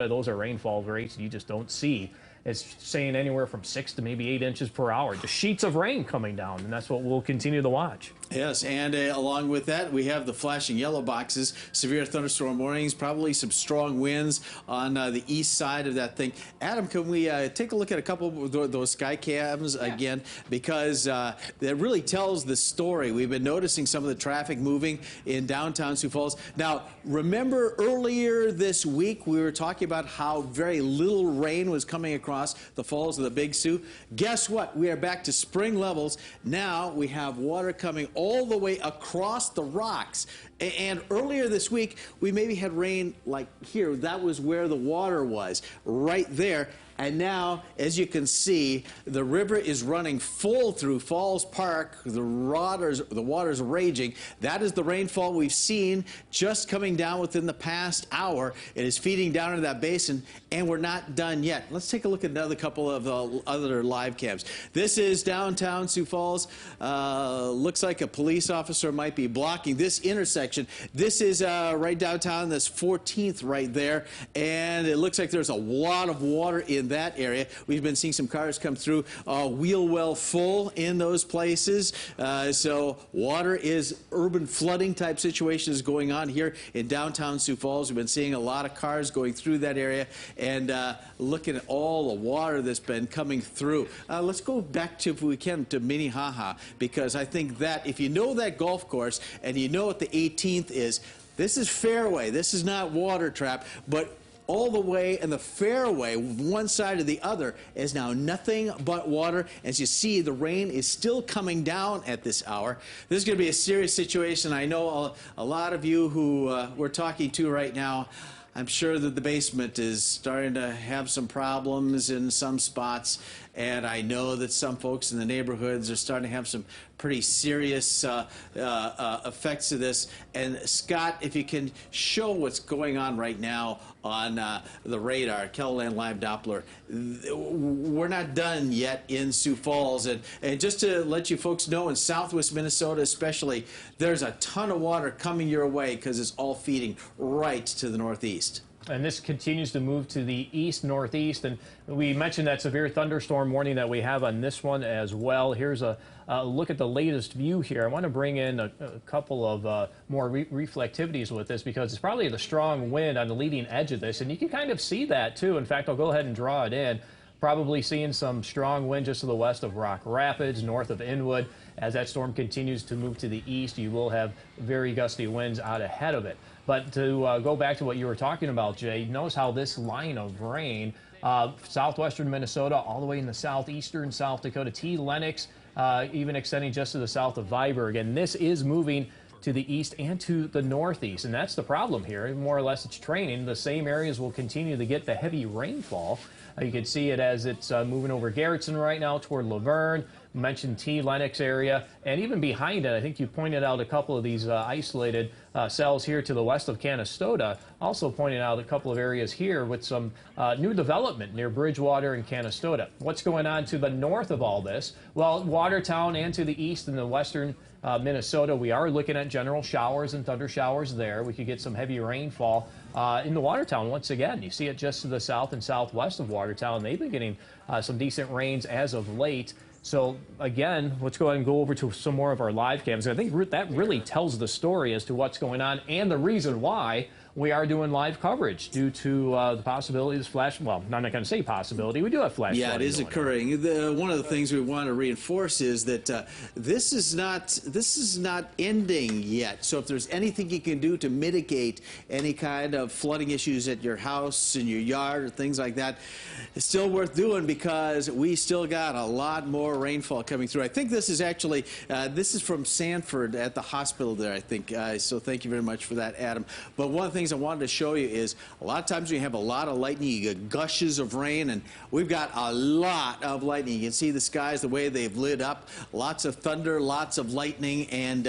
Those are rainfall rates you just don't see. It's saying anywhere from 6 to maybe 8 inches per hour. Just sheets of rain coming down, and that's what we'll continue to watch. Yes, and along with that, we have the flashing yellow boxes, severe thunderstorm warnings, probably some strong winds on the east side of that thing. Adam, can we take a look at a couple of those sky cams again? Because that really tells the story. We've been noticing some of the traffic moving in downtown Sioux Falls. Now, remember earlier this week, we were talking about how very little rain was coming across the falls of the Big Sioux. Guess what? We are back to spring levels. Now we have water coming all the way across the rocks. And earlier this week, we maybe had rain like here. That was where the water was, right there. And now, as you can see, the river is running full through Falls Park. The water's raging. That is the rainfall we've seen just coming down within the past hour. It is feeding down into that basin, and we're not done yet. Let's take a look at another couple of other live cams. This is downtown Sioux Falls. Looks like a police officer might be blocking this intersection. This is right downtown, this 14th right there, and it looks like there's a lot of water in that area. We've been seeing some cars come through wheel well full in those places. So water is urban flooding type situations going on here in downtown Sioux Falls. We've been seeing a lot of cars going through that area and looking at all the water that's been coming through. Let's go back to, if we can, to Minnehaha, because I think that if you know that golf course and you know what the 18th is, this is fairway. This is not water trap, but all the way in the fairway, one side or the other, is now nothing but water. As you see, the rain is still coming down at this hour. This is going to be a serious situation. I know a lot of you who we're talking to right now, I'm sure that the basement is starting to have some problems in some spots, and I know that some folks in the neighborhoods are starting to have some pretty serious effects of this. And Scott, if you can show what's going on right now on the radar, KELOLAND Live Doppler. We're not done yet in Sioux Falls. And just to let you folks know, in southwest Minnesota especially, there's a ton of water coming your way because it's all feeding right to the northeast. And this continues to move to the east-northeast. And we mentioned that severe thunderstorm warning that we have on this one as well. Here's a look at the latest view here. I want to bring in a couple of more reflectivities with this because it's probably the strong wind on the leading edge of this. And you can kind of see that, too. In fact, I'll go ahead and draw it in. Probably seeing some strong wind just to the west of Rock Rapids, north of Inwood. As that storm continues to move to the east, you will have very gusty winds out ahead of it. But to go back to what you were talking about, Jay, notice how this line of rain, southwestern Minnesota, all the way in the southeastern South Dakota, T. Lennox, even extending just to the south of Viborg. And this is moving to the east and to the northeast. And that's the problem here. More or less, it's training. The same areas will continue to get the heavy rainfall. You can see it as it's moving over Garrettson right now toward Laverne. Mentioned T. Lennox area, and even behind it, I think you pointed out a couple of these isolated cells here to the west of Canastota. Also pointed out a couple of areas here with some new development near Bridgewater and Canastota. What's going on to the north of all this? Well, Watertown and to the east in the western Minnesota, we are looking at general showers and thunder showers there. We could get some heavy rainfall in the Watertown once again. You see it just to the south and southwest of Watertown. They've been getting some decent rains as of late. So, again, let's go ahead and go over to some more of our live cams. I think that really tells the story as to what's going on and the reason why we are doing live coverage due to the possibility of this flash. Well, I'm not going to say possibility. We do have flash. Yeah, it is occurring. One of the things we want to reinforce is that this is not ending yet. So if there's anything you can do to mitigate any kind of flooding issues at your house, in your yard, or things like that, it's still worth doing because we still got a lot more rainfall coming through. I think this is actually this is from Sanford at the hospital there, I think. So thank you very much for that, Adam. But one of the things I wanted to show you is a lot of times when you have a lot of lightning, you get gushes of rain, and we've got a lot of lightning. You can see the skies, the way they've lit up, lots of thunder, lots of lightning, and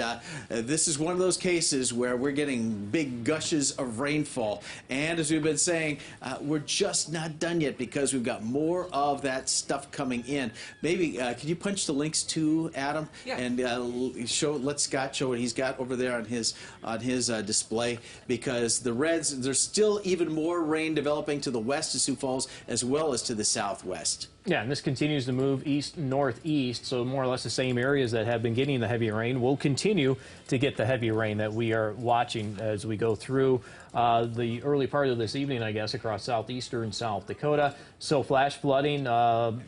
this is one of those cases where we're getting big gushes of rainfall. And as we've been saying, we're just not done yet because we've got more of that stuff coming in. Maybe, can you punch the links too, Adam? Yeah. And let Scott show what he's got over there on his display, because the reds. There's still even more rain developing to the west of Sioux Falls as well as to the southwest. Yeah, and this continues to move east-northeast, so more or less the same areas that have been getting the heavy rain will continue to get the heavy rain that we are watching as we go through the early part of this evening, I guess, across southeastern South Dakota. So flash flooding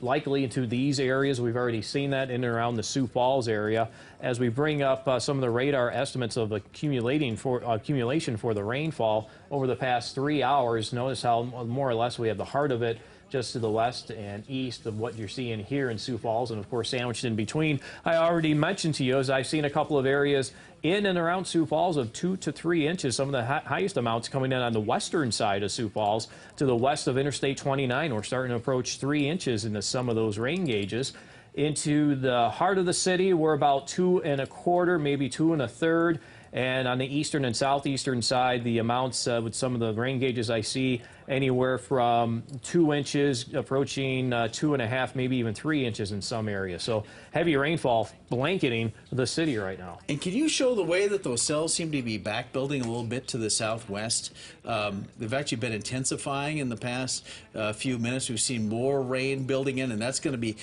likely into these areas. We've already seen that in and around the Sioux Falls area. As we bring up some of the radar estimates of accumulation for the rainfall over the past 3 hours, notice how more or less we have the heart of it just to the west and east of what you're seeing here in Sioux Falls, and of course sandwiched in between. I already mentioned to you, as I've seen a couple of areas in and around Sioux Falls of 2 to 3 inches, some of the highest amounts coming in on the western side of Sioux Falls to the west of Interstate 29. We're starting to approach 3 inches into some of those rain gauges. Into the heart of the city, we're about 2 1/4, maybe 2 1/3. And on the eastern and southeastern side, the amounts with some of the rain gauges I see anywhere from 2 inches approaching 2 1/2, maybe even 3 inches in some areas. So heavy rainfall blanketing the city right now. And can you show the way that those cells seem to be back building a little bit to the southwest? They've actually been intensifying in the past few minutes. We've seen more rain building in, and that's going to be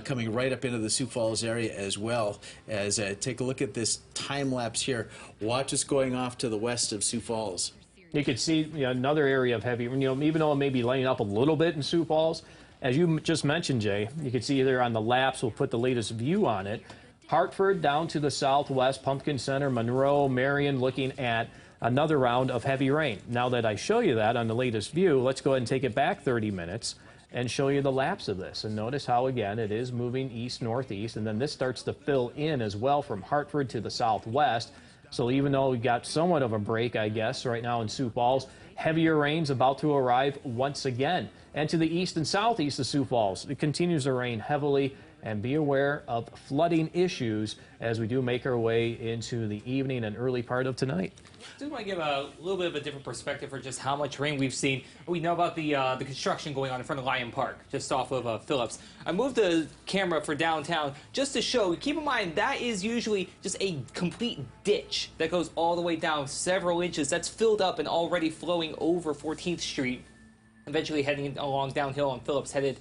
coming right up into the Sioux Falls area as well. As take a look at this time lapse here. Watch us going off to the west of Sioux Falls. You could see another area of heavy, even though it may be laying up a little bit in Sioux Falls, as you just mentioned, Jay, you can see there on the laps, we'll put the latest view on it. Hartford down to the southwest, Pumpkin Center, Monroe, Marion, looking at another round of heavy rain. Now that I show you that on the latest view, let's go ahead and take it back 30 minutes and show you the lapse of this. And notice how, again, it is moving east-northeast, and then this starts to fill in as well from Hartford to the southwest. So even though we got somewhat of a break, I guess, right now in Sioux Falls, heavier rain's about to arrive once again. And to the east and southeast of Sioux Falls, it continues to rain heavily, and be aware of flooding issues as we do make our way into the evening and early part of tonight. Just want to give a little bit of a different perspective for just how much rain we've seen. We know about the construction going on in front of Lyon Park, just off of Phillips. I moved the camera for downtown just to show. Keep in mind that is usually just a complete ditch that goes all the way down several inches. That's filled up and already flowing over 14th Street, eventually heading along downhill on Phillips, headed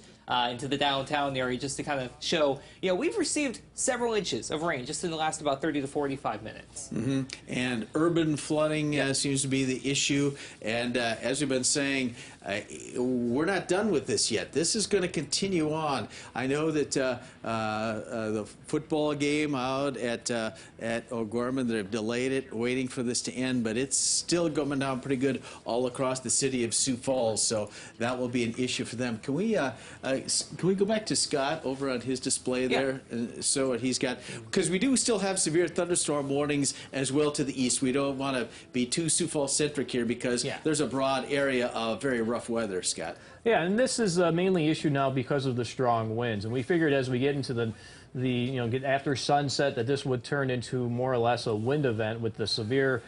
into the downtown area, just to kind of show, we've received several inches of rain just in the last about 30 to 45 minutes. Mm-hmm. And urban flooding seems to be the issue. And as we've been saying, we're not done with this yet. This is going to continue on. I know that the football game out at O'Gorman, they've delayed it, waiting for this to end, but it's still going down pretty good all across the city of Sioux Falls. So that will be an issue for them. Can we go back to Scott over on his display there? And so what he's got, because we do still have severe thunderstorm warnings as well to the east. We don't want to be too Sioux Falls centric here because there's a broad area of very rough weather, Scott. Yeah, and this is mainly issue now because of the strong winds, and we figured as we get into get after sunset that this would turn into more or less a wind event with the severe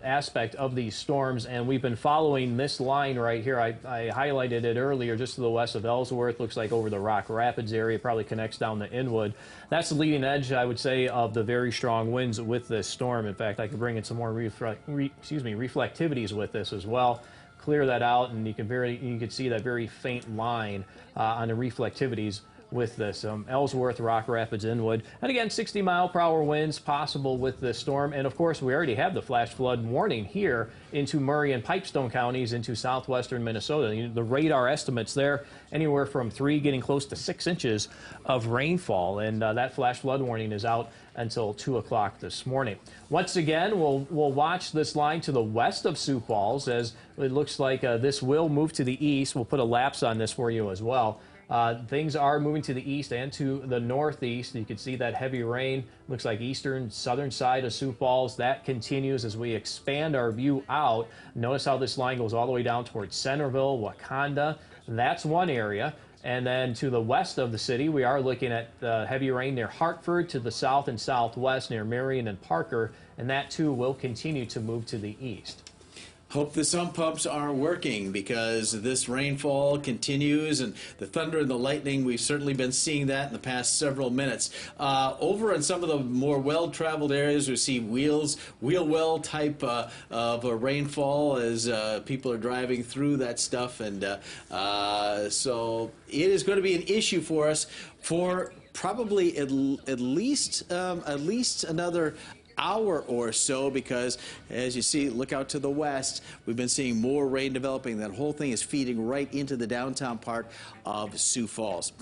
aspect of these storms, and we've been following this line right here. I highlighted it earlier, just to the west of Ellsworth. Looks like over the Rock Rapids area, probably connects down to Inwood. That's the leading edge, I would say, of the very strong winds with this storm. In fact, I could bring in some more reflectivities with this as well. Clear that out, and you can see that very faint line on the reflectivities with this. Ellsworth, Rock Rapids, Inwood. And again, 60-mile-per-hour winds possible with this storm. And of course, we already have the flash flood warning here into Murray and Pipestone counties into southwestern Minnesota. The radar estimates there anywhere from 3 getting close to 6 inches of rainfall. And that flash flood warning is out until 2 o'clock this morning. Once again, we'll watch this line to the west of Sioux Falls as it looks like this will move to the east. We'll put a lapse on this for you as well. Things are moving to the east and to the northeast. You can see that heavy rain. Looks like eastern, southern side of Sioux Falls. That continues as we expand our view out. Notice how this line goes all the way down towards Centerville, Wakanda. That's one area. And then to the west of the city, we are looking at heavy rain near Hartford, to the south and southwest near Marion and Parker. And that, too, will continue to move to the east. Hope the sump pumps are working because this rainfall continues, and the thunder and the lightning, we've certainly been seeing that in the past several minutes. Over in some of the more well-traveled areas, we see wheel well type of a rainfall as people are driving through that stuff, and so it is going to be an issue for us for probably at least another hour or so, because as you see, look out to the west, we've been seeing more rain developing. That whole thing is feeding right into the downtown part of Sioux Falls.